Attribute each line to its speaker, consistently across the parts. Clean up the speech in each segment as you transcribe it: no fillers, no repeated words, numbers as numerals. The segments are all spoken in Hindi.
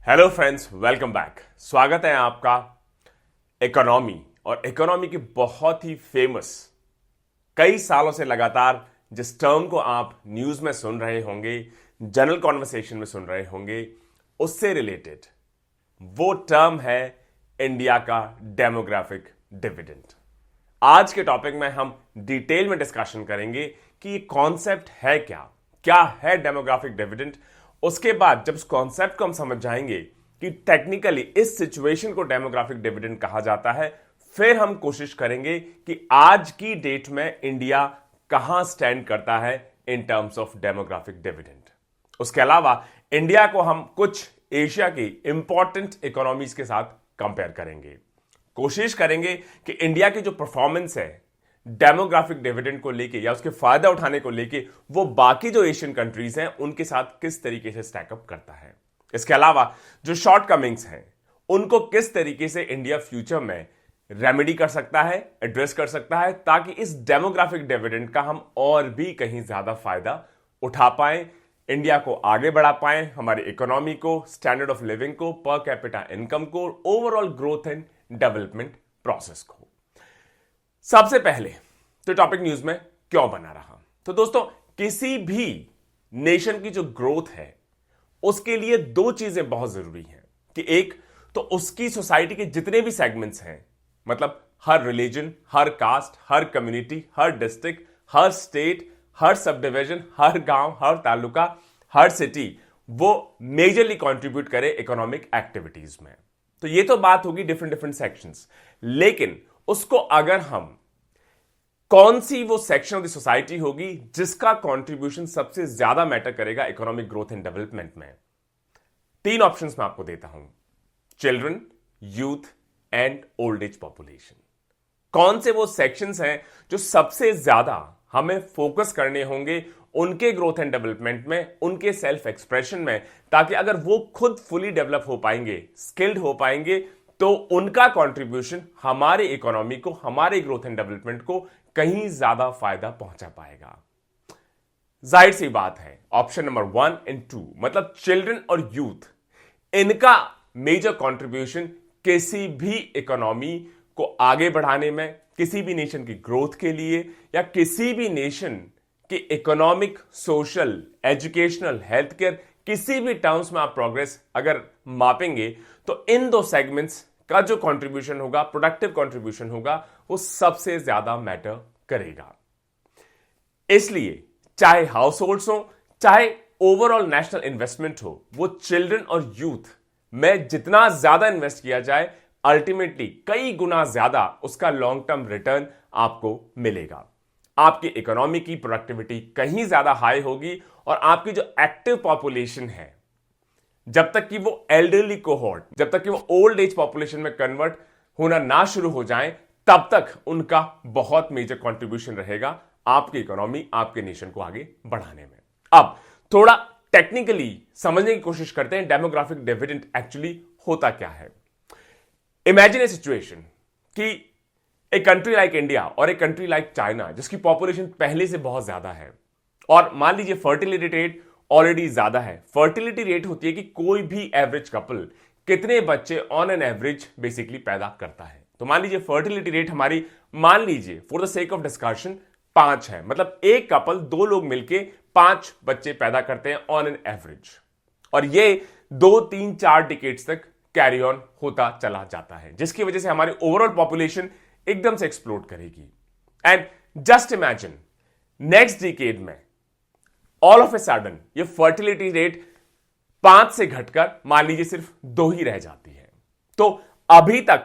Speaker 1: Hello friends, welcome back. स्वागत है आपका इकोनॉमी और इकोनॉमी की बहुत ही फेमस, कई सालों से लगातार जिस टर्म को आप न्यूज में सुन रहे होंगे, जनरल कॉन्वर्सेशन में सुन रहे होंगे, उससे रिलेटेड वो टर्म है इंडिया का डेमोग्राफिक डिविडेंड। आज के टॉपिक में हम डिटेल में डिस्कशन करेंगे कि ये कॉन्सेप्ट है क्या है डेमोग्राफिक डिविडेंड। उसके बाद जब उस कॉन्सेप्ट को हम समझ जाएंगे कि टेक्निकली इस सिचुएशन को डेमोग्राफिक डिविडेंड कहा जाता है, फिर हम कोशिश करेंगे कि आज की डेट में इंडिया कहां स्टैंड करता है in terms of demographic dividend. उसके अलावा इंडिया को हम कुछ एशिया की इंपॉर्टेंट इकोनॉमीज के साथ कंपेयर करेंगे। कोशिश करेंगे कि इंडिया की जो परफॉर्मेंस है डेमोग्राफिक डिविडेंड को लेके या उसके फायदा उठाने को लेके, वो बाकी जो एशियन कंट्रीज हैं उनके साथ किस तरीके से स्टैकअप करता है। इसके अलावा जो शॉर्ट कमिंग्स हैं उनको किस तरीके से इंडिया फ्यूचर में रेमेडी कर सकता है, एड्रेस कर सकता है, ताकि इस डेमोग्राफिक डिविडेंड का हम और भी कहीं ज्यादा फायदा उठा पाए, इंडिया को आगे बढ़ा पाए, हमारी इकोनॉमी को, स्टैंडर्ड ऑफ लिविंग को, पर कैपिटा इनकम को, overall growth and development process को। सबसे पहले तो टॉपिक न्यूज में क्यों बना रहा, तो दोस्तों किसी भी नेशन की जो ग्रोथ है उसके लिए दो चीजें बहुत जरूरी हैं कि एक तो उसकी सोसाइटी के जितने भी सेगमेंट्स हैं, मतलब हर रिलीजन, हर कास्ट, हर कम्युनिटी, हर डिस्ट्रिक्ट, हर स्टेट, हर सब डिवीजन, हर गांव, हर तालुका, हर सिटी, वो मेजरली कंट्रीब्यूट करे इकोनॉमिक एक्टिविटीज में। तो ये तो बात होगी डिफरेंट डिफरेंट सेक्शंस, लेकिन उसको अगर हम कौन सी वो सेक्शन ऑफ द सोसाइटी होगी जिसका कंट्रीब्यूशन सबसे ज्यादा मैटर करेगा इकोनॉमिक ग्रोथ एंड डेवलपमेंट में, तीन ऑप्शंस मैं आपको देता हूं: children, youth and old age population. कौन से वो सेक्शंस हैं जो सबसे ज्यादा हमें फोकस करने होंगे उनके ग्रोथ एंड डेवलपमेंट में, उनके सेल्फ एक्सप्रेशन में, ताकि अगर वो खुद फुली डेवलप हो पाएंगे, स्किल्ड हो पाएंगे, तो उनका कंट्रीब्यूशन हमारे इकोनॉमी को, हमारे ग्रोथ एंड डेवलपमेंट को कहीं ज्यादा फायदा पहुंचा पाएगा। जाहिर सी बात है, ऑप्शन नंबर 1 एंड 2 मतलब चिल्ड्रन और यूथ, इनका मेजर कंट्रीब्यूशन किसी भी इकोनॉमी को आगे बढ़ाने में, किसी भी नेशन की ग्रोथ के लिए या किसी भी नेशन की economic, social, educational, health care, किसी भी टर्म्स में आप प्रोग्रेस अगर मापेंगे तो इन दो सेगमेंट्स का जो कंट्रीब्यूशन होगा, प्रोडक्टिव कंट्रीब्यूशन होगा, वो सबसे ज्यादा मैटर करेगा। इसलिए चाहे हाउस होल्ड्स हो, चाहे ओवरऑल नेशनल इन्वेस्टमेंट हो, वो चिल्ड्रन और यूथ में जितना ज्यादा इन्वेस्ट किया जाए, अल्टीमेटली कई गुना ज्यादा उसका लॉन्ग टर्म रिटर्न आपको मिलेगा। आपकी इकोनॉमी की प्रोडक्टिविटी कहीं ज्यादा हाई होगी और आपकी जो एक्टिव पॉपुलेशन है, जब तक कि वो एल्डरली कोहॉर्ट, जब तक कि वो ओल्ड एज पॉपुलेशन में कन्वर्ट होना ना शुरू हो जाए, तब तक उनका बहुत मेजर कंट्रीब्यूशन रहेगा आपकी इकोनॉमी, आपके नेशन को आगे बढ़ाने में। अब थोड़ा टेक्निकली समझने की कोशिश करते हैं डेमोग्राफिक डिविडेंड एक्चुअली होता क्या है। इमेजिन ए सिचुएशन कि एक कंट्री लाइक इंडिया और एक कंट्री लाइक चाइना, जिसकी पॉपुलेशन पहले से बहुत ज्यादा है, और मान लीजिए फर्टिलिटी रेट ऑलरेडी ज्यादा है। फर्टिलिटी रेट होती है कि कोई भी एवरेज कपल कितने बच्चे ऑन एन एवरेज बेसिकली पैदा करता है। तो मान लीजिए फर्टिलिटी रेट हमारी, मान लीजिए for the sake of discussion 5 है, मतलब एक कपल, 2 लोग मिलके 5 बच्चे पैदा करते हैं ऑन एन एवरेज, और ये 2, 3, 4 डिकेड्स तक कैरी ऑन होता चला जाता है, जिसकी वजह से हमारी ओवरऑल पॉपुलेशन एकदम से एक्सप्लोड करेगी। And just imagine next decade में ऑल ऑफ ए सडन ये फर्टिलिटी रेट 5 से घटकर मान लीजिए सिर्फ 2 ही रह जाती है। तो अभी तक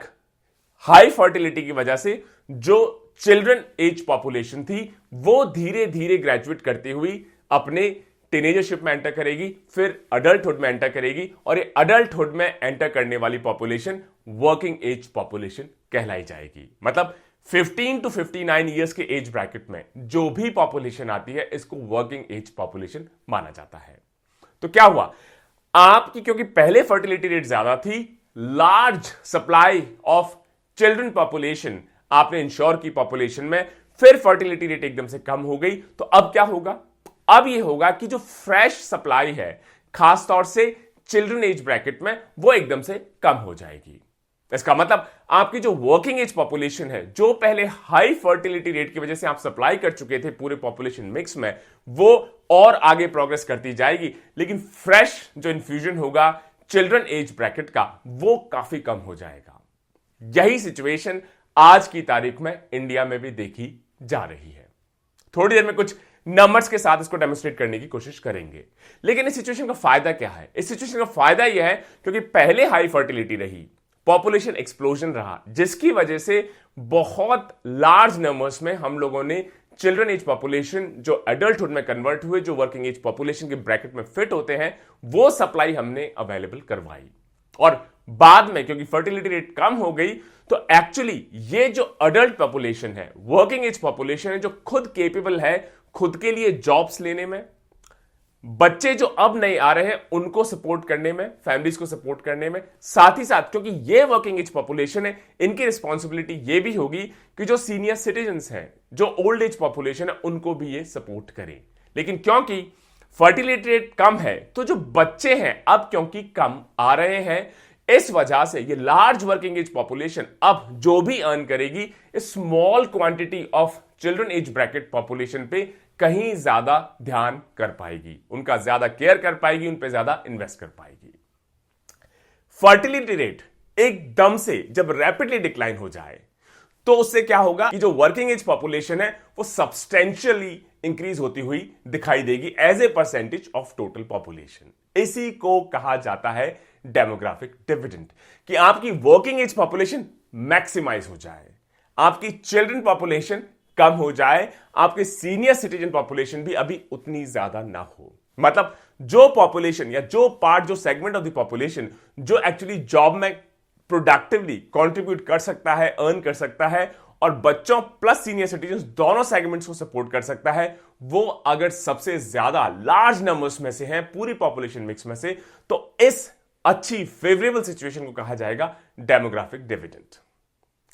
Speaker 1: हाई फर्टिलिटी की वजह से जो चिल्ड्रन एज पॉपुलेशन थी वो धीरे धीरे ग्रेजुएट करती हुई अपने टीनेजरशिप में एंटर करेगी, फिर अडल्टहुड में एंटर करेगी, और ये अडल्टहुड में एंटर करने वाली पॉपुलेशन वर्किंग एज पॉपुलेशन कहलाई जाएगी। मतलब 15 to 59 ईयर्स के एज ब्रैकेट में जो भी पॉपुलेशन आती है, इसको वर्किंग एज पॉपुलेशन माना जाता है। तो क्या हुआ, आपकी क्योंकि पहले फर्टिलिटी रेट ज्यादा थी, large supply of children population आपने इंश्योर की पॉपुलेशन में, फिर फर्टिलिटी रेट एकदम से कम हो गई। तो अब क्या होगा, अब यह होगा कि जो फ्रेश सप्लाई है, खासतौर से चिल्ड्रन एज ब्रैकेट में वो एकदम से कम हो जाएगी। इसका मतलब आपकी जो वर्किंग एज पॉपुलेशन है, जो पहले हाई फर्टिलिटी रेट की वजह से आप सप्लाई कर चुके थे पूरे पॉपुलेशन मिक्स में, वो और आगे प्रोग्रेस करती जाएगी, लेकिन फ्रेश जो इन्फ्यूजन होगा चिल्ड्रन एज ब्रैकेट का वो काफी कम हो जाएगा। यही सिचुएशन आज की तारीख में इंडिया में भी देखी जा रही है। थोड़ी देर में कुछ नंबर्स के साथ इसको डेमोन्स्ट्रेट करने की कोशिश करेंगे। लेकिन इस सिचुएशन का फायदा क्या है? इस सिचुएशन का फायदा यह है क्योंकि पहले हाई फर्टिलिटी रही, पॉपुलेशन एक्सप्लोजन रहा, जिसकी वजह से बहुत लार्ज नंबर्स में हम लोगों ने चिल्ड्रन एज पॉपुलेशन जो एडल्टहुड में कन्वर्ट हुए, जो वर्किंग एज पॉपुलेशन के ब्रैकेट में फिट होते हैं, वो सप्लाई हमने अवेलेबल करवाई। और बाद में क्योंकि फर्टिलिटी रेट कम हो गई, तो एक्चुअली ये जो अडल्ट पॉपुलेशन है, वर्किंग एज पॉपुलेशन है, जो खुद केपेबल है खुद के लिए जॉब्स लेने में, बच्चे जो अब नए आ रहे हैं उनको सपोर्ट करने में, फैमिलीज को सपोर्ट करने में, साथ ही साथ क्योंकि ये वर्किंग एज पॉपुलेशन है, इनकी रिस्पॉन्सिबिलिटी ये भी होगी कि जो सीनियर सिटीजन्स हैं, जो ओल्ड एज पॉपुलेशन है, उनको भी ये सपोर्ट करें। लेकिन क्योंकि फर्टिलिटी रेट कम है, तो जो बच्चे हैं अब क्योंकि कम आ रहे हैं, इस वजह से ये लार्ज वर्किंग एज पॉपुलेशन अब जो भी अर्न करेगी, small quantity of children age bracket population पे कहीं ज्यादा ध्यान कर पाएगी, उनका ज्यादा केयर कर पाएगी, उन पे ज्यादा इन्वेस्ट कर पाएगी। फर्टिलिटी रेट एकदम से जब रैपिडली डिक्लाइन हो जाए, तो उससे क्या होगा कि जो वर्किंग एज पॉपुलेशन है वो सब्सटेंशियली इंक्रीज होती हुई दिखाई देगी as a percentage of total population. इसी को कहा जाता है डेमोग्राफिक डिविडेंड, कि आपकी वर्किंग एज पॉपुलेशन मैक्सिमाइज हो जाए, आपकी चिल्ड्रन पॉपुलेशन कम हो जाए, आपके सीनियर सिटीजन पॉपुलेशन भी अभी उतनी ज्यादा ना हो। मतलब जो पॉपुलेशन या जो पार्ट, जो सेगमेंट ऑफ द पॉपुलेशन जो एक्चुअली जॉब में प्रोडक्टिवली कंट्रीब्यूट कर सकता है, अर्न कर सकता है, और बच्चों प्लस सीनियर सिटीजन दोनों सेगमेंट्स को सपोर्ट कर सकता है, वो अगर सबसे ज्यादा लार्ज नंबर्स में से है पूरी पॉपुलेशन मिक्स में से, तो इस अच्छी फेवरेबल सिचुएशन को कहा जाएगा डेमोग्राफिक डिविडेंड।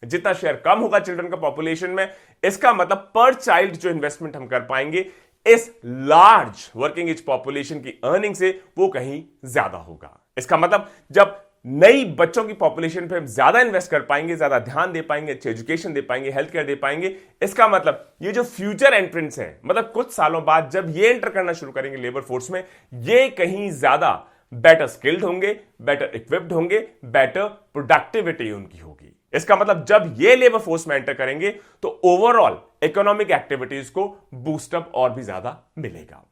Speaker 1: जितना शेयर कम होगा चिल्ड्रन का पॉपुलेशन में, इसका मतलब पर चाइल्ड जो इन्वेस्टमेंट हम कर पाएंगे इस लार्ज वर्किंग एज पॉपुलेशन की अर्निंग से, वो कहीं ज्यादा होगा। इसका मतलब जब नई बच्चों की पॉपुलेशन पे हम ज्यादा इन्वेस्ट कर पाएंगे, ज्यादा ध्यान दे पाएंगे, अच्छी एजुकेशन दे पाएंगे, हेल्थ केयर दे पाएंगे, इसका मतलब ये जो फ्यूचर एंट्रेंस है, मतलब कुछ सालों बाद जब ये एंटर करना शुरू करेंगे लेबर फोर्स में, ये कहीं ज्यादा बेटर स्किल्ड होंगे, बेटर इक्विप्ड होंगे, बेटर प्रोडक्टिविटी उनकी होगी। इसका मतलब जब ये लेबर फोर्स में एंटर करेंगे तो ओवरऑल इकोनॉमिक एक्टिविटीज को बूस्टअप और भी ज्यादा मिलेगा।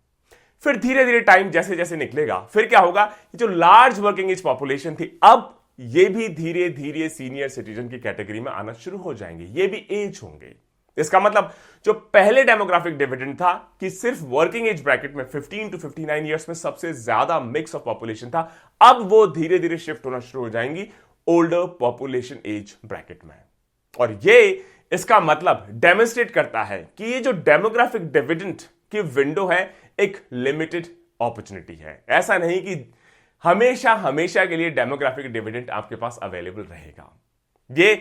Speaker 1: फिर धीरे धीरे टाइम जैसे जैसे निकलेगा, फिर क्या होगा, जो लार्ज वर्किंग एज पॉपुलेशन थी, अब ये भी धीरे धीरे सीनियर सिटीजन की कैटेगरी में आना शुरू हो जाएंगे, ये भी एज होंगे। इसका मतलब जो पहले डेमोग्राफिक डिविडेंड था कि सिर्फ वर्किंग एज ब्रैकेट में 15 टू 59 ईयर्स में सबसे ज्यादा मिक्स ऑफ पॉपुलेशन था, अब वो धीरे धीरे शिफ्ट होना शुरू हो जाएंगी ओल्डर पॉपुलेशन एज ब्रैकेट में। और ये इसका मतलब डेमोन्स्ट्रेट करता है कि ये जो डेमोग्राफिक डिविडेंड की विंडो है एक लिमिटेड अपॉर्चुनिटी है। ऐसा नहीं कि हमेशा हमेशा के लिए डेमोग्राफिक डिविडेंड आपके पास अवेलेबल रहेगा। ये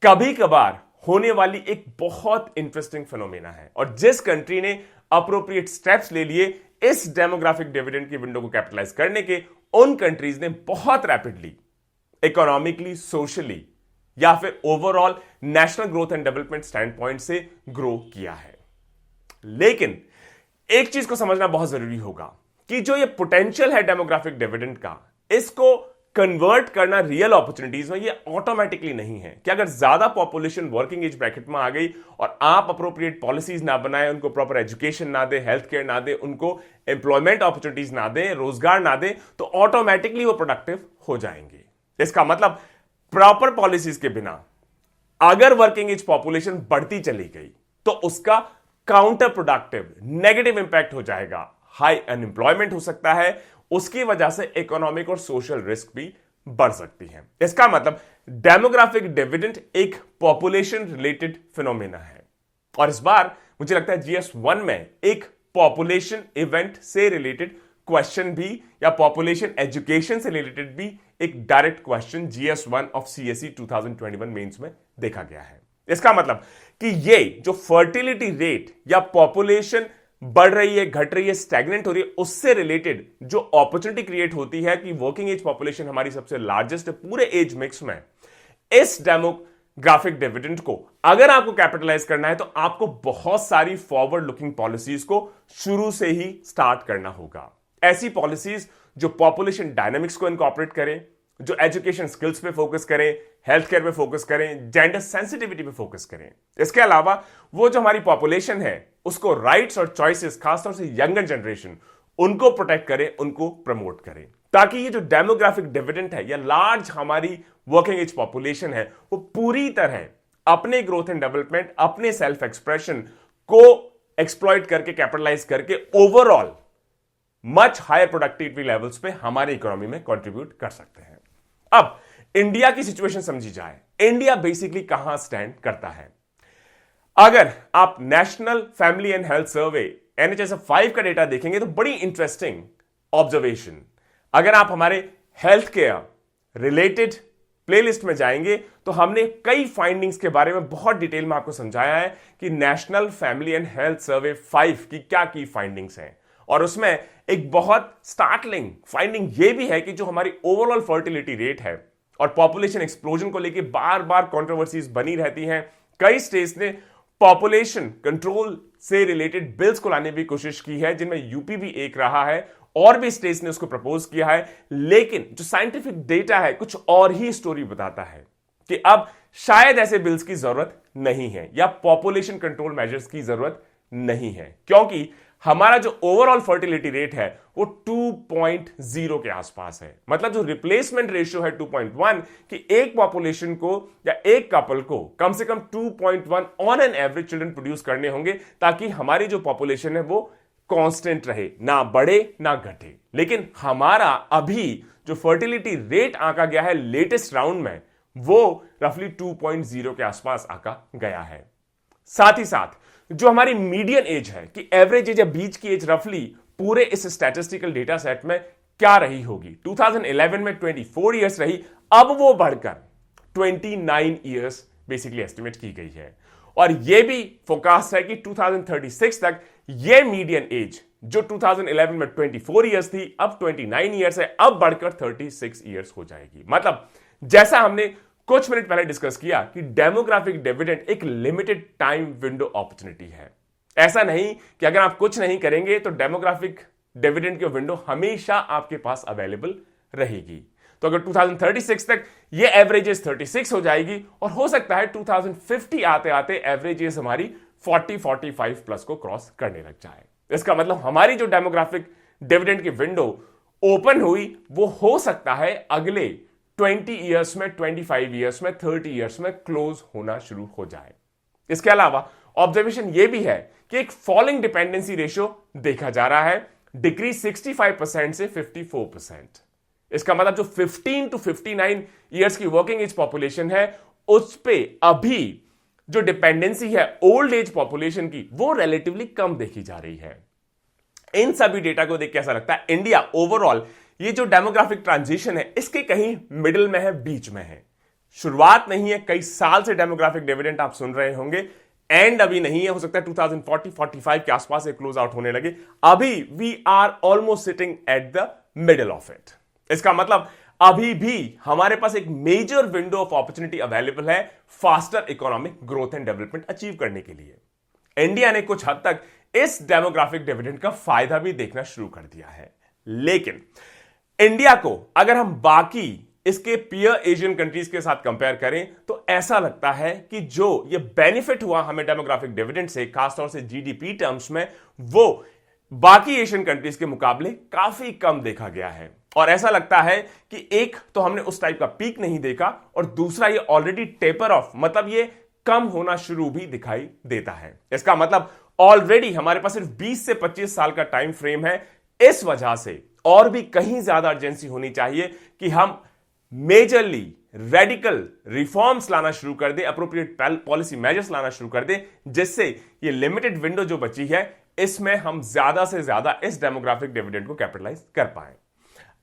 Speaker 1: कभी कभार होने वाली एक बहुत इंटरेस्टिंग फिनोमेना है, और जिस कंट्री ने अप्रोप्रिएट स्टेप्स ले लिए इस डेमोग्राफिक डिविडेंड की विंडो को कैपिटलाइज करने के, उन कंट्रीज ने बहुत रैपिडली इकोनॉमिकली, सोशली या फिर overall national growth and development stand point से ग्रो किया है। लेकिन एक चीज को समझना बहुत जरूरी होगा कि जो ये पोटेंशियल है डेमोग्राफिक डिविडेंड का, इसको कन्वर्ट करना रियल अपॉर्चुनिटीज में ये ऑटोमेटिकली नहीं है कि अगर ज्यादा पॉपुलेशन वर्किंग एज ब्रैकेट में आ गई और आप अप्रोप्रिएट पॉलिसीज ना बनाए, उनको प्रॉपर एजुकेशन ना दे, हेल्थ केयर ना दे, उनको एम्प्लॉयमेंट अपॉर्चुनिटीज ना दे, रोजगार ना दे, तो ऑटोमेटिकली वो प्रोडक्टिव हो जाएंगे। इसका मतलब प्रॉपर पॉलिसीज के बिना अगर वर्किंग एज पॉपुलेशन बढ़ती चली गई तो उसका काउंटर प्रोडक्टिव नेगेटिव इंपैक्ट हो जाएगा, हाई अनएम्प्लॉयमेंट हो सकता है, उसकी वजह से इकोनॉमिक और सोशल रिस्क भी बढ़ सकती है। इसका मतलब डेमोग्राफिक डिविडेंड एक पॉपुलेशन रिलेटेड फिनोमेना है। और इस बार मुझे लगता है GS1 में एक पॉपुलेशन इवेंट से रिलेटेड क्वेश्चन भी, या पॉपुलेशन एजुकेशन से रिलेटेड भी एक direct question GS1 of CSE 2021 mains में देखा गया है। इसका मतलब कि ये जो फर्टिलिटी रेट या पॉपुलेशन बढ़ रही है, घट रही है, स्टैग्नेंट हो रही है, उससे रिलेटेड जो अपॉर्चुनिटी क्रिएट होती है कि वर्किंग एज पॉपुलेशन हमारी सबसे लार्जेस्ट है पूरे एज मिक्स में, इस डेमोग्राफिक डिविडेंड को अगर आपको कैपिटलाइज करना है तो आपको बहुत सारी फॉरवर्ड लुकिंग पॉलिसीज को शुरू से ही स्टार्ट करना होगा। ऐसी पॉलिसीज जो पॉपुलेशन डायनामिक्स को इनकॉर्पोरेट करें, जो एजुकेशन स्किल्स पे फोकस करें, हेल्थ केयर पे फोकस करें, जेंडर सेंसिटिविटी पे फोकस करें। इसके अलावा वो जो हमारी पॉपुलेशन है उसको राइट्स और चॉइसेस, खासतौर से यंगर जनरेशन, उनको प्रोटेक्ट करें, उनको प्रमोट करें, ताकि ये जो डेमोग्राफिक डिविडेंड है या लार्ज हमारी वर्किंग एज पॉपुलेशन है वो पूरी तरह अपने ग्रोथ एंड डेवलपमेंट, अपने सेल्फ एक्सप्रेशन को एक्सप्लॉइट करके, कैपिटलाइज करके overall much higher productivity levels पे हमारे इकोनॉमी में कंट्रीब्यूट कर सकते हैं। अब इंडिया की सिचुएशन समझी जाए, इंडिया बेसिकली कहां स्टैंड करता है। अगर आप national family and health survey NHSF 5 का डेटा देखेंगे तो बड़ी इंटरेस्टिंग ऑब्जर्वेशन, अगर आप हमारे हेल्थ केयर रिलेटेड प्लेलिस्ट में जाएंगे तो हमने कई फाइंडिंग्स के बारे में बहुत डिटेल में आपको समझाया है कि national family and health survey 5 की क्या की फाइंडिंग्स हैं। और उसमें एक बहुत स्टार्टलिंग फाइंडिंग यह भी है कि जो हमारी ओवरऑल फर्टिलिटी रेट है और पॉपुलेशन एक्सप्लोजन को लेकर बार बार कंट्रोवर्सीज बनी रहती हैं। कई स्टेट्स ने पॉपुलेशन कंट्रोल से रिलेटेड बिल्स को लाने की कोशिश की है, जिनमें यूपी भी एक रहा है, और भी स्टेट्स ने उसको प्रपोज किया है। लेकिन जो साइंटिफिक डेटा है कुछ और ही स्टोरी बताता है कि अब शायद ऐसे बिल्स की जरूरत नहीं है या पॉपुलेशन कंट्रोल मेजर्स की जरूरत नहीं है, क्योंकि हमारा जो ओवरऑल फर्टिलिटी रेट है वो 2.0 के आसपास है। मतलब जो रिप्लेसमेंट रेशियो है 2.1, कि एक पॉपुलेशन को या एक कपल को कम से कम 2.1 on an average children produce करने होंगे, ताकि हमारी जो पॉपुलेशन है वो कांस्टेंट रहे, ना बढ़े ना घटे। लेकिन हमारा अभी जो फर्टिलिटी रेट आंका गया है लेटेस्ट राउंड में, वो रफली 2.0 के आसपास आंका गया है। साथ ही साथ जो हमारी मीडियन एज है कि एवरेज एज या बीच की एज रफली पूरे इस स्टैटिस्टिकल डेटा सेट में क्या रही होगी, 2011 में 24 इयर्स रही, अब वो बढ़कर 29 इयर्स बेसिकली एस्टिमेट की गई है। और यह भी फोरकास्ट है कि 2036 तक यह मीडियन एज जो 2011 में 24 इयर्स थी अब 29 इयर्स है, अब बढ़कर 36 इयर्स हो जाएगी। मतलब जैसा हमने कुछ मिनट पहले डिस्कस किया कि डेमोग्राफिक डिविडेंड एक लिमिटेड टाइम विंडो अपॉर्चुनिटी है। ऐसा नहीं कि अगर आप कुछ नहीं करेंगे तो डेमोग्राफिक डिविडेंड की विंडो हमेशा आपके पास अवेलेबल रहेगी। तो अगर 2036 तक ये एवरेजेस 36 हो जाएगी और हो सकता है 2050 आते आते एवरेजेस हमारी 40-45 प्लस को क्रॉस करने लग जाए। इसका मतलब हमारी जो डेमोग्राफिक डिविडेंड की विंडो ओपन हुई वो हो सकता है अगले 20 इयर्स में, 25 इयर्स में, 30 इयर्स में क्लोज होना शुरू हो जाए। इसके अलावा ऑब्जर्वेशन यह भी है कि एक फॉलिंग डिपेंडेंसी रेशियो देखा जा रहा है, डिक्रीज 65% से 54%। इसका मतलब जो 15 to 59 इयर्स की वर्किंग एज पॉपुलेशन है उस पे अभी जो डिपेंडेंसी है ओल्ड एज पॉपुलेशन की वो रिलेटिवली कम देखी जा रही है। इन सभी डेटा को देख के ऐसा लगता है इंडिया ओवरऑल ये जो डेमोग्राफिक ट्रांजिशन है इसके कहीं मिडिल में है, बीच में है। शुरुआत नहीं है, कई साल से डेमोग्राफिक डिविडेंड आप सुन रहे होंगे, एंड अभी नहीं है, हो सकता है 2040-45 के आसपास से क्लोज आउट होने लगे। अभी we are almost sitting at the middle of it. इसका मतलब अभी भी हमारे पास एक major window of opportunity available है faster economic growth and development achieve करने के लिए। इंडिया ने कुछ हद तक इस डेमोग्राफिक डिविडेंड का फायदा भी देखना शुरू कर दिया है। लेकिन इंडिया को अगर हम बाकी इसके पीयर एशियन कंट्रीज के साथ कंपेयर करें तो ऐसा लगता है कि जो ये बेनिफिट हुआ हमें डेमोग्राफिक डिविडेंड से, खासतौर से जीडीपी टर्म्स में, वो बाकी एशियन कंट्रीज के मुकाबले काफी कम देखा गया है। और ऐसा लगता है कि एक तो हमने उस टाइप का पीक नहीं देखा और दूसरा ये ऑलरेडी टेपर ऑफ, मतलब ये कम होना शुरू भी दिखाई देता है। इसका मतलब ऑलरेडी हमारे पास सिर्फ 20 से 25 साल का टाइम फ्रेम है। इस वजह से और भी कहीं ज्यादा अर्जेंसी होनी चाहिए कि हम मेजरली रेडिकल रिफॉर्म्स लाना शुरू कर दे, अप्रोप्रिएट पॉलिसी मेजर्स लाना शुरू कर दे, जिससे ये लिमिटेड विंडो जो बची है इसमें हम ज्यादा से ज्यादा इस डेमोग्राफिक डिविडेंड को कैपिटलाइज कर पाए।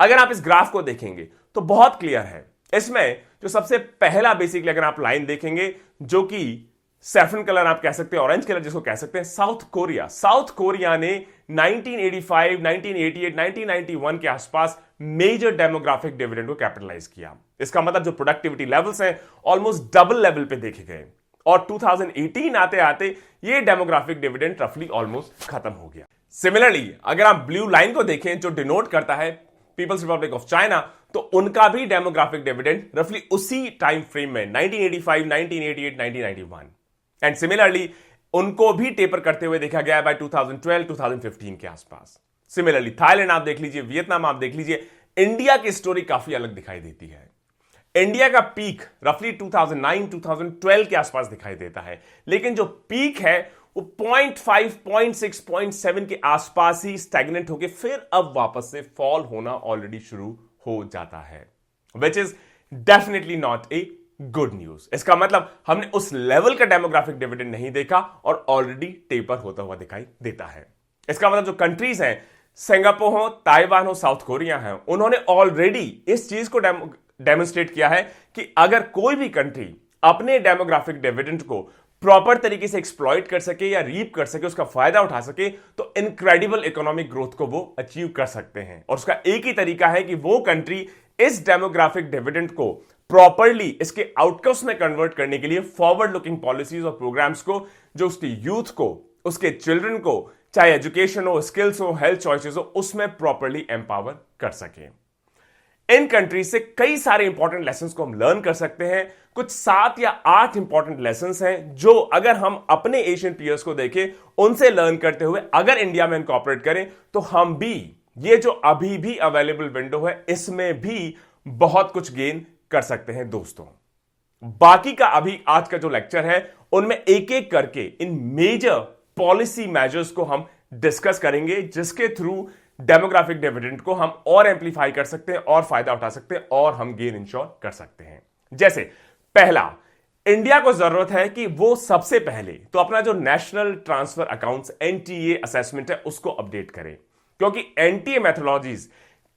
Speaker 1: अगर आप इस ग्राफ को देखेंगे तो बहुत क्लियर है। इसमें जो सबसे पहला बेसिकली अगर आप लाइन देखेंगे जो कि सैफरन कलर आप कह सकते हैं, ऑरेंज कलर जिसको कह सकते हैं, साउथ कोरिया। साउथ कोरिया ने 1985, 1988, 1991 के आसपास मेजर डेमोग्राफिक डिविडेंड को कैपिटलाइज किया। इसका मतलब जो प्रोडक्टिविटी लेवल्स हैं ऑलमोस्ट डबल लेवल पे देखे गए, और 2018 आते आते ये डेमोग्राफिक डिविडेंड रफली ऑलमोस्ट खत्म हो गया। सिमिलरली अगर आप ब्लू लाइन को देखें जो डिनोट करता है पीपल्स रिपब्लिक ऑफ चाइना, तो उनका भी डेमोग्राफिक डिविडेंड रफली उसी टाइम फ्रेम में 1985, 1988, 1991 एंड सिमिलरली उनको भी टेपर करते हुए देखा गया बाय 2012, 2015 के आसपास। सिमिलरली थाईलैंड आप देख लीजिए, वियतनाम आप देख लीजिए, इंडिया की स्टोरी काफी अलग दिखाई देती है। इंडिया का पीक रफली 2009, 2012 के आसपास दिखाई देता है, लेकिन जो पीक है वो 0.5, 0.6, 0.7 के आसपास ही स्टैग्नेंट होकर फिर अब वापस से फॉल होना ऑलरेडी शुरू हो जाता है, which is definitely not a good news. इसका मतलब हमने उस लेवल का डेमोग्राफिक डिविडेंड नहीं देखा और ऑलरेडी टेपर होता हुआ दिखाई देता है। इसका मतलब जो कंट्रीज हैं, सिंगापुर हो, ताइवान हो, साउथ कोरिया है, उन्होंने ऑलरेडी इस चीज को डेमोन्स्ट्रेट किया है कि अगर कोई भी कंट्री अपने डेमोग्राफिक डिविडेंड को प्रॉपर तरीके से एक्सप्लॉइट कर सके या रीप कर सके, उसका फायदा उठा सके, तो इनक्रेडिबल इकोनॉमिक ग्रोथ को वो अचीव कर सकते हैं। और उसका एक ही तरीका है कि वो कंट्री इस डेमोग्राफिक डिविडेंड को प्रॉपरली इसके आउटकम्स में कन्वर्ट करने के लिए फॉरवर्ड लुकिंग पॉलिसीज और प्रोग्राम्स को, जो उसके यूथ को, उसके चिल्ड्रन को, चाहे एजुकेशन हो, स्किल्स हो, हेल्थ चॉइसेस हो, उसमें प्रॉपरली एम्पावर कर सके। इन कंट्रीज से कई सारे इंपॉर्टेंट लेसन्स को हम लर्न कर सकते हैं। कुछ 7 या 8 इंपॉर्टेंट लेसन्स हैं जो अगर हम अपने एशियन पीयर्स को देखें, उनसे लर्न करते हुए अगर इंडिया में इनकॉर्पोरेट करें, तो हम भी ये जो अभी भी अवेलेबल विंडो है इसमें भी बहुत कुछ गेन कर सकते हैं दोस्तों। बाकी का अभी आज का जो लेक्चर है उनमें एक एक करके इन मेजर पॉलिसी मेजर्स को हम डिस्कस करेंगे, जिसके थ्रू डेमोग्राफिक डिविडेंड को हम और एम्पलीफाई कर सकते हैं और फायदा उठा सकते हैं और हम गेन इंश्योर कर सकते हैं। जैसे पहला, इंडिया को जरूरत है कि वो सबसे पहले तो अपना जो national transfer accounts NTA assessment है उसको अपडेट करें, क्योंकि एनटीए मेथोडोलॉजीज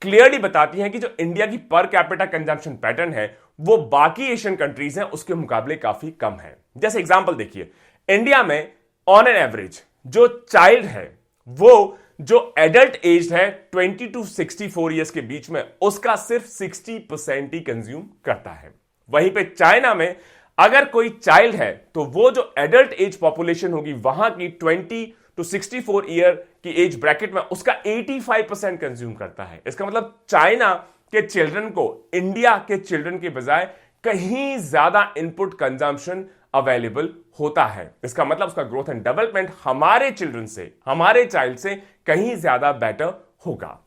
Speaker 1: क्लियरली बताती हैं कि जो इंडिया की पर कैपिटा कंजम्पशन पैटर्न है वो बाकी एशियन कंट्रीज हैं उसके मुकाबले काफी कम है। जैसे एग्जांपल देखिए, इंडिया में ऑन एन एवरेज जो चाइल्ड है वो जो एडल्ट एज है 20 to 64 ईयर्स के बीच में, उसका सिर्फ 60% ही कंज्यूम करता है। वहीं पे चाइना में अगर कोई चाइल्ड है तो वो जो एडल्ट एज पॉपुलेशन होगी वहां की 20 to 64 ईयर की एज ब्रैकेट में उसका 85% कंज्यूम करता है। इसका मतलब चाइना के चिल्ड्रन को इंडिया के चिल्ड्रन के बजाय कहीं ज्यादा इनपुट कंजम्पशन अवेलेबल होता है। इसका मतलब उसका ग्रोथ एंड डेवलपमेंट हमारे चिल्ड्रन से, हमारे चाइल्ड से कहीं ज्यादा बेटर होगा।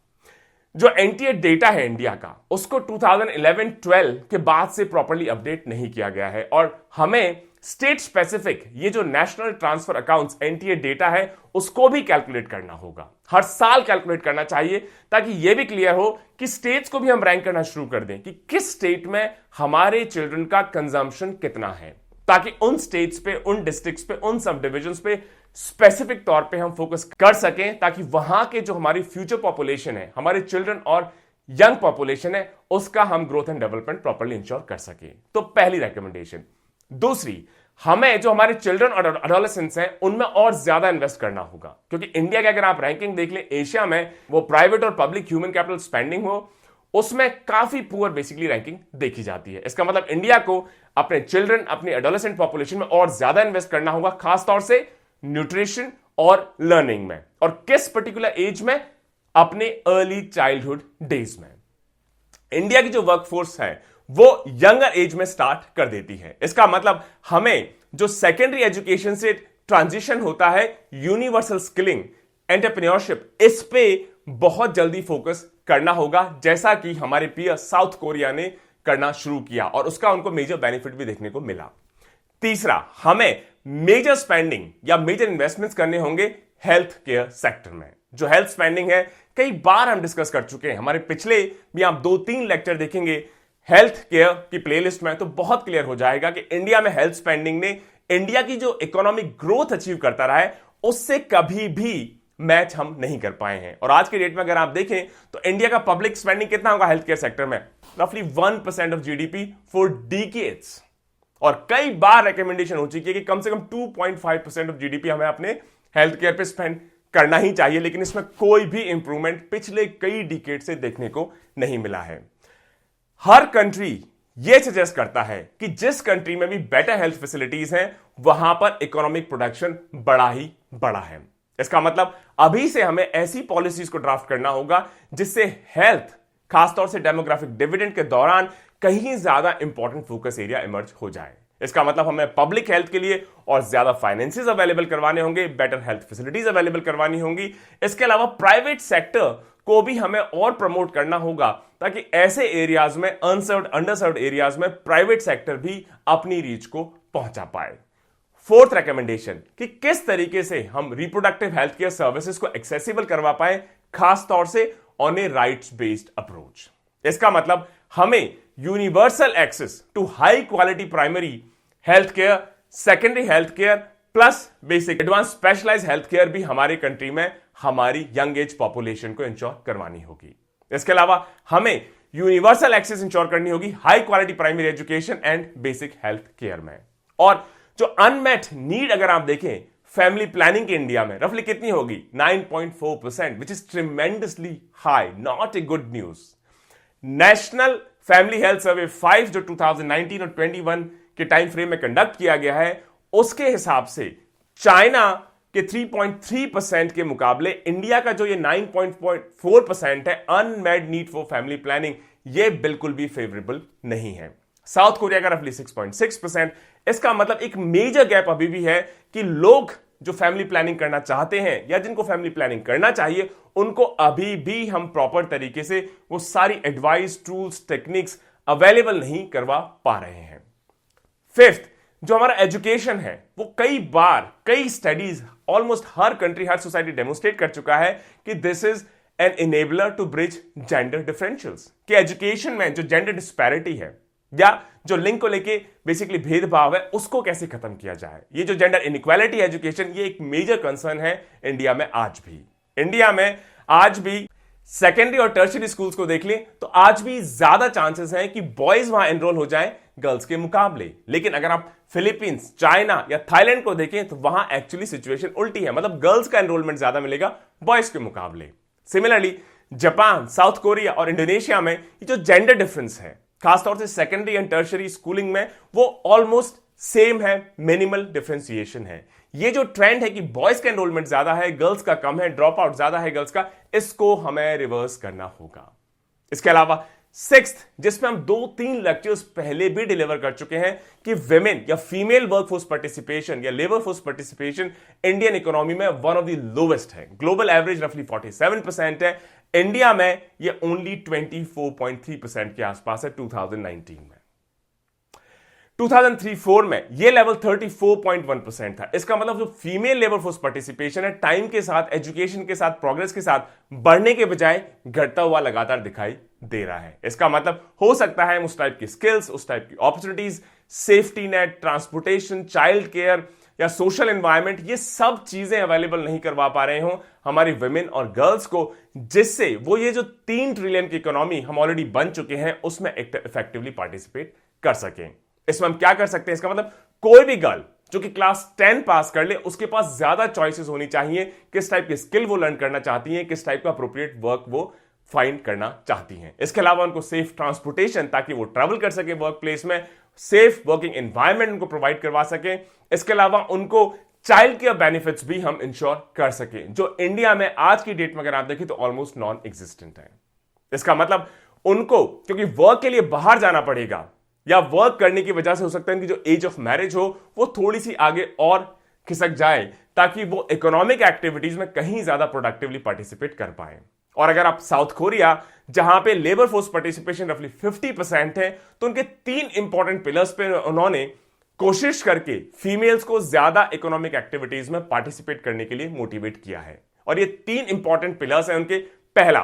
Speaker 1: जो एनटीए डेटा है इंडिया का, उसको 2011-12 के बाद से प्रॉपर्ली अपडेट नहीं किया गया है और हमें स्टेट स्पेसिफिक ये जो national transfer accounts NTA data है उसको भी कैलकुलेट करना होगा। हर साल कैलकुलेट करना चाहिए ताकि यह भी क्लियर हो कि स्टेट्स को भी हम रैंक करना शुरू कर दें कि किस स्टेट में हमारे चिल्ड्रन का कंजम्पशन कितना है, ताकि उन स्टेट्स पे, उन डिस्ट्रिक्ट्स पे, उन सब डिविजन्स पे स्पेसिफिक तौर पे हम फोकस कर सकें, ताकि वहां के जो हमारी फ्यूचर पॉपुलेशन है, हमारे चिल्ड्रन और यंग पॉपुलेशन है, उसका हम growth and development properly ensure कर सकें। तो पहली रिकमेंडेशन। दूसरी, हमें जो हमारे चिल्ड्रन और एडोलेसेंट्स हैं उनमें और ज्यादा इन्वेस्ट करना होगा, क्योंकि इंडिया की अगर आप रैंकिंग देख लें एशिया में, वो प्राइवेट और पब्लिक ह्यूमन कैपिटल स्पेंडिंग हो, उसमें काफी पुअर बेसिकली रैंकिंग देखी जाती है। इसका मतलब इंडिया को अपने चिल्ड्रन, अपनी एडोलेसेंट पॉपुलेशन में और ज्यादा इन्वेस्ट करना होगा, खासतौर से न्यूट्रिशन और लर्निंग में। और किस पर्टिकुलर एज में? अपने अर्ली चाइल्डहुड डेज में। इंडिया की जो वर्कफोर्स है वो यंगर एज में स्टार्ट कर देती है। इसका मतलब हमें जो सेकेंडरी एजुकेशन से ट्रांजिशन होता है, यूनिवर्सल स्किलिंग, एंटरप्रेन्योरशिप, इस पे बहुत जल्दी फोकस करना होगा, जैसा कि हमारे पीयर साउथ कोरिया ने करना शुरू किया और उसका उनको मेजर बेनिफिट भी देखने को मिला। तीसरा, हमें मेजर स्पेंडिंग या मेजर इन्वेस्टमेंट्स करने होंगे हेल्थ केयर सेक्टर में। जो हेल्थ स्पेंडिंग है कई बार हम डिस्कस कर चुके हैं, हमारे पिछले भी आप 2-3 लेक्चर देखेंगे हेल्थ केयर की प्लेलिस्ट में, तो बहुत क्लियर हो जाएगा कि इंडिया में हेल्थ स्पेंडिंग ने इंडिया की जो इकोनॉमिक ग्रोथ अचीव करता रहा है उससे कभी भी मैच हम नहीं कर पाए हैं। और आज के डेट में अगर आप देखें तो इंडिया का पब्लिक स्पेंडिंग कितना होगा हेल्थ केयर सेक्टर में? रफली 1% ऑफ जीडीपी फॉर डिकेड्स। और कई बार रिकमेंडेशन हो चुकी है कि कम से कम 2.5% ऑफ जीडीपी हमें अपने हेल्थ केयर पे स्पेंड करना ही चाहिए, लेकिन इसमें कोई भी इंप्रूवमेंट पिछले कई डिकेड से देखने को नहीं मिला है। हर कंट्री यह सजेस्ट करता है कि जिस कंट्री में भी बेटर हेल्थ फैसिलिटीज हैं वहां पर इकोनॉमिक प्रोडक्शन बड़ा ही बड़ा है। इसका मतलब अभी से हमें ऐसी पॉलिसीज को ड्राफ्ट करना होगा जिससे हेल्थ, खासतौर से डेमोग्राफिक डिविडेंड के दौरान कहीं ज्यादा इंपॉर्टेंट फोकस एरिया इमर्ज हो जाए। इसका मतलब हमें पब्लिक हेल्थ के लिए और ज्यादा फाइनेंसेस अवेलेबल करवाने होंगे, बेटर हेल्थ फैसिलिटीज अवेलेबल करवानी होंगी। इसके अलावा प्राइवेट सेक्टर को भी हमें और प्रमोट करना होगा ताकि ऐसे एरियाज में, अनसर्व्ड, अंडरसर्व्ड एरियाज में प्राइवेट सेक्टर भी अपनी रीच को पहुंचा पाए। फोर्थ रिकमेंडेशन कि किस तरीके से हम रिप्रोडक्टिव हेल्थ केयर सर्विसेज को एक्सेसिबल करवा पाए, खास तौर से on a rights based approach. इसका मतलब हमें universal access to high quality primary health care, secondary health care plus basic advance specialised health care भी हमारे कंट्री में हमारी यंग एज पॉपुलेशन को इंश्योर करवानी होगी। इसके अलावा हमें यूनिवर्सल एक्सेस इंश्योर करनी होगी high quality primary education and basic health care में। और जो अनमेट नीड अगर आप देखें फैमिली प्लानिंग की इंडिया में रफली कितनी होगी, 9.4%, which is tremendously high, not a good news. National family health survey 5 जो 2019 और 21 के टाइम फ्रेम में कंडक्ट किया गया है, उसके हिसाब से चाइना के 3.3% के मुकाबले इंडिया का जो ये 9.4% है unmet need for family planning, ये बिल्कुल भी फेवरेबल नहीं है। साउथ कोरिया का रफली 6.6%। इसका मतलब एक मेजर गैप अभी भी है कि लोग जो फैमिली प्लानिंग करना चाहते हैं या जिनको फैमिली प्लानिंग करना चाहिए, उनको अभी भी हम प्रॉपर तरीके से वो सारी एडवाइस, टूल्स, टेक्निक्स अवेलेबल नहीं करवा पा रहे हैं। फिफ्थ, जो हमारा एजुकेशन है वो कई बार, कई स्टडीज, ऑलमोस्ट हर कंट्री, हर सोसाइटी डेमोन्स्ट्रेट कर चुका है कि this is an enabler to bridge gender differentials, कि एजुकेशन में जो जेंडर डिस्पैरिटी है या जो लिंग को लेके बेसिकली भेदभाव है उसको कैसे खत्म किया जाए। ये जो जेंडर इनइक्वालिटी एजुकेशन, ये एक मेजर कंसर्न है इंडिया में आज भी। इंडिया में आज भी सेकेंडरी और टर्शियरी स्कूल्स को देख लें तो आज भी ज्यादा चांसेस हैं कि बॉयज वहां एनरोल हो जाएं गर्ल्स के मुकाबले। लेकिन अगर आप फिलीपींस, चाइना या थाईलैंड को देखें तो वहां एक्चुअली सिचुएशन उल्टी है, मतलब गर्ल्स का एनरोलमेंट ज्यादा मिलेगा बॉयज के मुकाबले। सिमिलरली जापान, साउथ कोरिया और इंडोनेशिया में ये जो जेंडर डिफरेंस है, खासतौर से सेकेंडरी एंड टर्शियरी स्कूलिंग में, वो ऑलमोस्ट सेम है, मिनिमल डिफरेंशिएशन है। ये जो ट्रेंड है कि बॉयज का एनरोलमेंट ज्यादा है, गर्ल्स का कम है, ड्रॉप आउट ज्यादा है गर्ल्स का, इसको हमें रिवर्स करना होगा। इसके अलावा सिक्स्थ, जिसमें हम 2-3 लेक्चर्स पहले भी डिलीवर कर चुके हैं, कि विमेन या फीमेल वर्कफोर्स पार्टिसिपेशन या labour force participation Indian economy में वन ऑफ द लोवेस्ट है। ग्लोबल एवरेज रफली 47% है, इंडिया में ये ओनली 24.3% के आसपास है 2019 में। 2003-4 में ये लेवल 34.1% था। इसका मतलब जो फीमेल लेबर फोर्स पार्टिसिपेशन है, टाइम के साथ, एजुकेशन के साथ, प्रोग्रेस के साथ बढ़ने के बजाय घटता हुआ लगातार दिखाई दे रहा है। इसका मतलब हो सकता है उस टाइप की स्किल्स, उस टाइप की opportunities, safety net, transportation, child care या सोशल एनवायरनमेंट, ये सब चीजें अवेलेबल नहीं करवा पा रहे हो हमारी वुमेन और गर्ल्स को, जिससे वो ये जो 3 ट्रिलियन की इकोनॉमी हम ऑलरेडी बन चुके हैं उसमें इफेक्टिवली पार्टिसिपेट कर सकें। इसमें हम क्या कर सकते हैं, इसका मतलब कोई भी गर्ल जो कि क्लास 10 पास कर ले, उसके पास ज्यादा चॉइसेस होनी चाहिए किस टाइप की स्किल वो लर्न करना चाहती हैं, किस टाइप का अप्रोप्रिएट वर्क वो फाइंड करना चाहती हैं। इसके अलावा उनको सेफ ट्रांसपोर्टेशन, ताकि वो ट्रैवल कर सके वर्क प्लेस में, सेफ वर्किंग एनवायरनमेंट उनको प्रोवाइड करवा सके। इसके अलावा उनको चाइल्ड केयर बेनिफिट्स भी हम इंश्योर कर सके, जो इंडिया में आज की डेट में अगर आप देखें तो ऑलमोस्ट नॉन एग्जिस्टेंट है। इसका मतलब उनको, क्योंकि वर्क के लिए बाहर जाना पड़ेगा या वर्क करने की वजह से हो सकता है कि जो एज ऑफ मैरिज हो वो थोड़ी सी आगे और खिसक जाए, ताकि वो इकोनॉमिक एक्टिविटीज में कहीं ज्यादा प्रोडक्टिवली पार्टिसिपेट कर पाए। और अगर आप साउथ कोरिया, जहां पे लेबर फोर्स पार्टिसिपेशन रफली 50% है, तो उनके 3 इंपॉर्टेंट पिलर्स पे उन्होंने कोशिश करके फीमेल्स को ज्यादा इकोनॉमिक एक्टिविटीज में पार्टिसिपेट करने के लिए मोटिवेट किया है। और ये 3 इंपॉर्टेंट पिलर्स हैं उनके। पहला,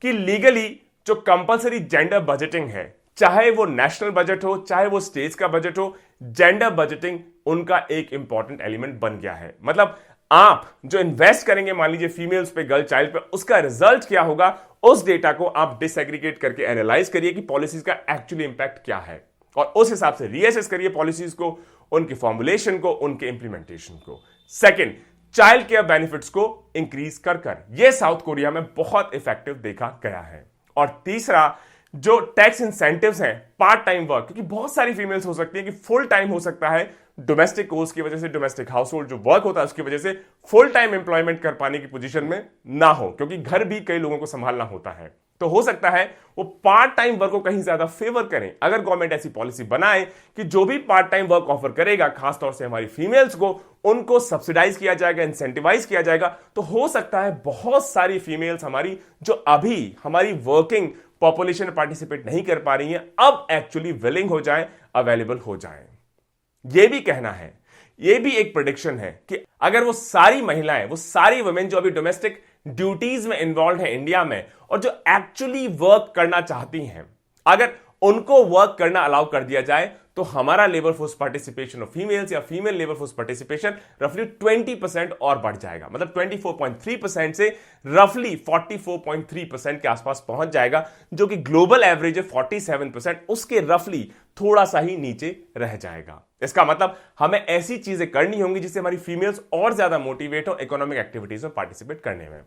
Speaker 1: कि लीगली जो कंपल्सरी जेंडर बजटिंग है, चाहे वो नेशनल बजट हो, चाहे वो स्टेट्स का बजट हो, जेंडर बजटिंग उनका एक इंपॉर्टेंट एलिमेंट बन गया है। मतलब आप जो इन्वेस्ट करेंगे मान लीजिए फीमेल्स पे, गर्ल चाइल्ड पे, उसका रिजल्ट क्या होगा, उस डेटा को आप डिसएग्रीगेट करके एनालाइज करिए कि पॉलिसीज का एक्चुअली इंपैक्ट क्या है। और उस हिसाब से रीअसेस करिए पॉलिसीज को, उनके फॉर्मुलेशन को, उनके इंप्लीमेंटेशन को। सेकंड, चाइल्ड केयर बेनिफिट्स को इंक्रीज कर कर, यह साउथ कोरिया में बहुत इफेक्टिव देखा गया है। और तीसरा, जो टैक्स इंसेंटिव्स हैं पार्ट टाइम वर्क, क्योंकि बहुत सारी फीमेल्स हो सकती है कि फुल टाइम हो सकता है, डोमेस्टिक कोर्स की वजह से, डोमेस्टिक हाउस होल्ड जो वर्क होता है उसकी वजह से फुल टाइम एम्प्लॉयमेंट कर पाने की पोजीशन में ना हो, क्योंकि घर भी कई लोगों को संभालना होता है। तो हो सकता है वो पार्ट टाइम वर्क को कहीं ज्यादा फेवर करें। अगर गवर्नमेंट ऐसी पॉलिसी बनाए कि जो भी पार्ट टाइम वर्क ऑफर करेगा, खासतौर से हमारी फीमेल्स को, उनको सब्सिडाइज किया जाएगा, इंसेंटिवाइज किया जाएगा, तो हो सकता है बहुत सारी फीमेल्स हमारी जो अभी हमारी वर्किंग पॉपुलेशन में पार्टिसिपेट नहीं कर पा रही हैं, अब एक्चुअली विलिंग हो जाए, अवेलेबल हो जाए। यह भी कहना है, यह भी एक प्रेडिक्शन है कि अगर वो सारी महिलाएं, वो सारी वुमेन जो अभी डोमेस्टिक ड्यूटीज में इन्वॉल्व है इंडिया में और जो एक्चुअली वर्क करना चाहती हैं, अगर उनको वर्क करना अलाउ कर दिया जाए तो हमारा labour force participation of females या फीमेल लेबर फोर्स पार्टिसिपेशन रफली 20% और बढ़ जाएगा। मतलब 24.3% से रफली 44.3% के आसपास पहुंच जाएगा, जो कि ग्लोबल एवरेज है 47%, उसके रफली थोड़ा सा ही नीचे रह जाएगा। इसका मतलब हमें ऐसी चीजें करनी होंगी जिससे हमारी फीमेल्स और ज्यादा मोटिवेट हो इकोनॉमिक एक्टिविटीज में पार्टिसिपेट करने में।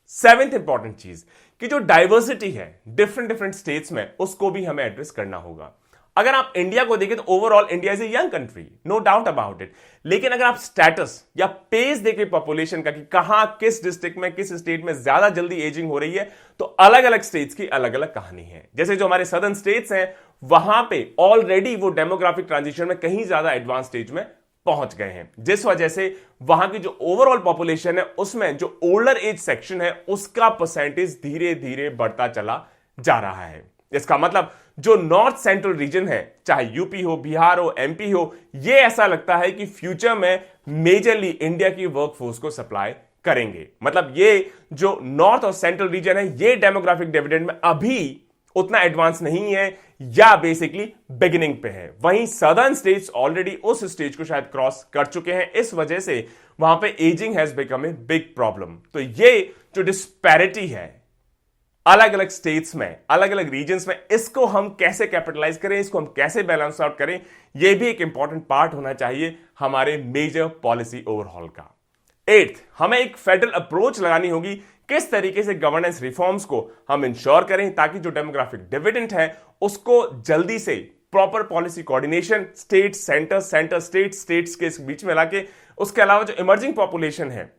Speaker 1: सेवेंथ इंपॉर्टेंट चीज कि जो डाइवर्सिटी है डिफरेंट डिफरेंट स्टेट्स में, उसको भी हमें एड्रेस करना होगा। अगर आप इंडिया को देखें तो overall India is a young country, no doubt about it, लेकिन अगर आप स्टेटस या पेस देखें पॉपुलेशन का कि कहां, किस डिस्ट्रिक्ट में, किस स्टेट में ज्यादा जल्दी एजिंग हो रही है, तो अलग अलग स्टेट्स की अलग अलग कहानी है। जैसे जो हमारे सदर्न स्टेट्स हैं वहां पे ऑलरेडी वो डेमोग्राफिक ट्रांजिशन में कहीं ज्यादा एडवांस स्टेज में पहुंच गए हैं, जिस वजह से वहां की जो ओवरऑल पॉपुलेशन है उसमें जो ओल्डर एज सेक्शन है उसका परसेंटेज धीरे धीरे बढ़ता चला जा रहा है। इसका मतलब जो नॉर्थ सेंट्रल रीजन है, चाहे यूपी हो, बिहार हो, एमपी हो, ये ऐसा लगता है कि फ्यूचर में मेजरली इंडिया की वर्कफोर्स को सप्लाई करेंगे। मतलब ये जो नॉर्थ और सेंट्रल रीजन है ये डेमोग्राफिक डिविडेंड में अभी उतना एडवांस नहीं है या बेसिकली बिगिनिंग पे है। वहीं सदर्न स्टेट्स ऑलरेडी उस स्टेज को शायद क्रॉस कर चुके हैं, इस वजह से वहां पे ageing has become a big problem. तो ये जो डिस्पैरिटी है अलग अलग स्टेट्स में, अलग अलग रीजन्स में, इसको हम कैसे कैपिटलाइज करें, इसको हम कैसे बैलेंस आउट करें, यह भी एक इंपॉर्टेंट पार्ट होना चाहिए हमारे मेजर पॉलिसी ओवरऑल का। एट्थ, हमें एक फेडरल अप्रोच लगानी होगी, किस तरीके से गवर्नेंस रिफॉर्म्स को हम इंश्योर करें ताकि जो डेमोग्राफिक डिविडेंड है उसको जल्दी से proper policy coordination, state centre, centre state, states के बीच में लाके, उसके अलावा जो इमर्जिंग पॉपुलेशन है,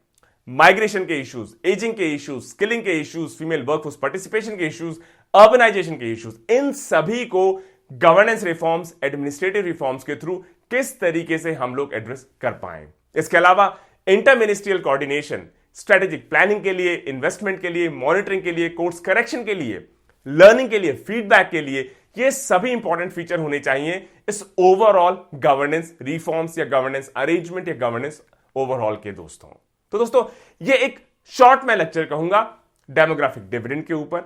Speaker 1: माइग्रेशन के इश्यूज, एजिंग के इश्यूज, स्किलिंग के इश्यूज, फीमेल वर्कफोर्स पार्टिसिपेशन के इश्यूज, अर्बनाइजेशन के इश्यूज, इन सभी को गवर्नेंस रिफॉर्म्स, एडमिनिस्ट्रेटिव रिफॉर्म्स के थ्रू किस तरीके से हम लोग एड्रेस कर पाए। इसके अलावा inter ministerial coordination, strategic planning के लिए, इन्वेस्टमेंट के लिए, मॉनिटरिंग के लिए, कोर्स करेक्शन के लिए, लर्निंग के लिए, फीडबैक के लिए, ये सभी इंपॉर्टेंट फीचर होने चाहिए इस ओवरऑल गवर्नेंस रिफॉर्म्स या गवर्नेंस अरेंजमेंट या गवर्नेंस ओवरऑल के दोस्तों। तो दोस्तों ये एक शॉर्ट में लेक्चर कहूंगा डेमोग्राफिक डिविडेंड के ऊपर।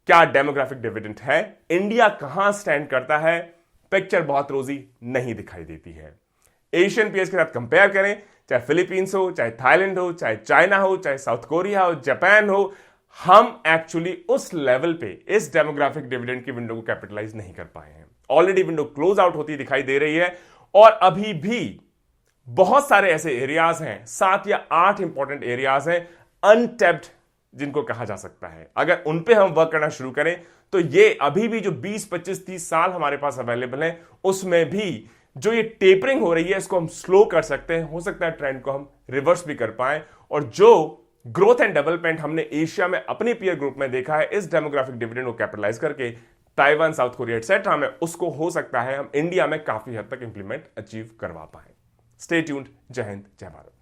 Speaker 1: क्या डेमोग्राफिक डिविडेंड है, इंडिया कहां स्टैंड करता है, पिक्चर बहुत रोजी नहीं दिखाई देती है। एशियन पीयर्स के साथ कंपेयर करें, चाहे फिलीपींस हो, चाहे थाईलैंड हो, चाहे चाइना हो, चाहे साउथ कोरिया हो, जापान हो, हम एक्चुअली उस लेवल पे इस डेमोग्राफिक डिविडेंड की विंडो को कैपिटलाइज नहीं कर पाए हैं। ऑलरेडी विंडो क्लोज आउट होती दिखाई दे रही है और अभी भी बहुत सारे ऐसे एरियाज हैं, 7 या 8 इंपॉर्टेंट एरियाज हैं अनटैप्ड, जिनको कहा जा सकता है। अगर उन पे हम वर्क करना शुरू करें तो ये अभी भी जो 20, 25, 30 साल हमारे पास अवेलेबल है उसमें भी जो ये टेपरिंग हो रही है इसको हम स्लो कर सकते हैं। हो सकता है ट्रेंड को हम रिवर्स भी कर पाए और जो ग्रोथ एंड डेवलपमेंट हमने एशिया में अपने पीयर ग्रुप में देखा है इस डेमोग्राफिक डिविडेंड को कैपिटलाइज करके, ताइवान, साउथ कोरिया एटसेट्रा में, उसको हो सकता है हम इंडिया में काफी हद तक इंप्लीमेंट अचीव करवा पाए। Stay tuned. जय हिंद, जय भारत।